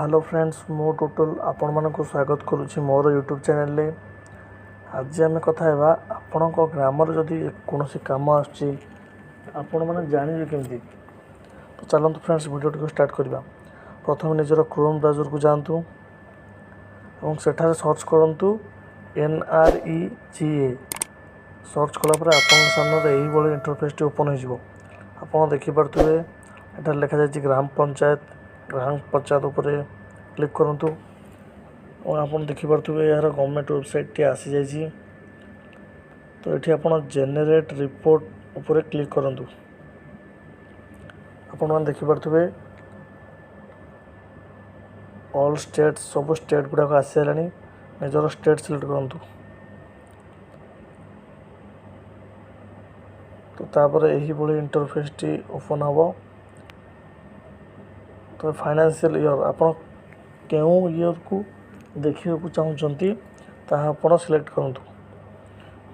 Hello friends मो total आपण मानक स्वागत करुच्ची मोर यूट्यूब चैनल रे। आज आम कथा आपण ग्राम जदि कौन कम आपण मैंने जानवे केमती। तो चलते फ्रेंड्स वीडियो टी स्टार्ट करवा। प्रथम निजर क्रोम ब्राउजर को जातु और सेठारे सर्च करूँ NREGA। सर्च कलापर आपन सामने यही इंटरफेस टी ओपन हो। आप देखिपे एटा लिखा जाए ग्राम पंचायत उपर क्लिक करूँ और आप देखिपे यार गवर्नमेंट वेबसाइट टी आसी जाइए। तो ये आप जेनेरेट रिपोर्ट उपर क्लिक करूँ। आपण देखिपे ऑल स्टेट सब स्टेट गुड़ाक आसी सारे। निजर स्टेट सिलेक्ट करूँ। तो तापर यही भाई इंटरफेस टी ओपन हम। तो फाइनेंशियल ईयर आप क्यों ईयर को देखा चाहते आप सिलेक्ट करूँ।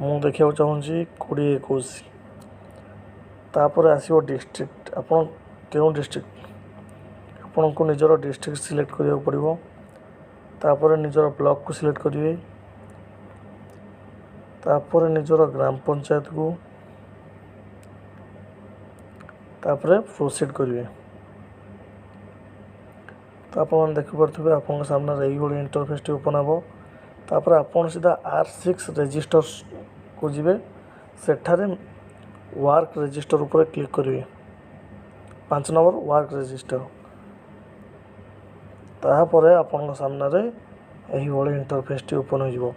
मु देखा चाहूँगी 2021। तापर आसो डिस्ट्रिक्ट आप क्यों डिस्ट्रिक्ट आपन को निजर डिस्ट्रिक्ट सिलेक्ट करा पड़ो। तापर निजर ब्लॉक को सिलेक्ट करेंगे। तापर निजर ग्राम पंचायत को तापर प्रोसीड करेंगे। तो आप देखिपे आप सामने यही भाई इंटरफेस टी ओपन हम। तापर आप सीधा R6 रजिस्टर को जीवे। सेठारे वर्क रजिस्टर उपर क्लिक करेंगे। 5 नंबर वर्क रजिस्टर। तापर आप सामने यही भाई इंटरफेस टी ओपन हो।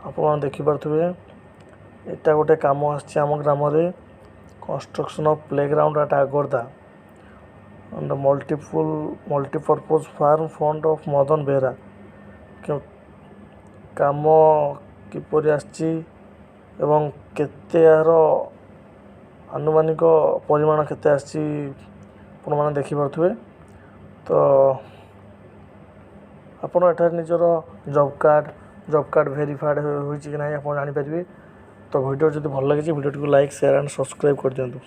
आप देखिपे यहाँ गोटे कम आम ग्राम construction of playground at Agorada and multipurpose farm fund of Madan Behera. काम किपर एवं केते यार आनुमानिक परिमाण केते आपने देखिपे। तो आपड़ एठार निजर जॉब कार्ड वेरीफाइड हो कि ना आप जानीपर। तो वीडियो जब भल लगे वीडियो को लाइक शेयर एंड सब्सक्राइब कर दिंतु।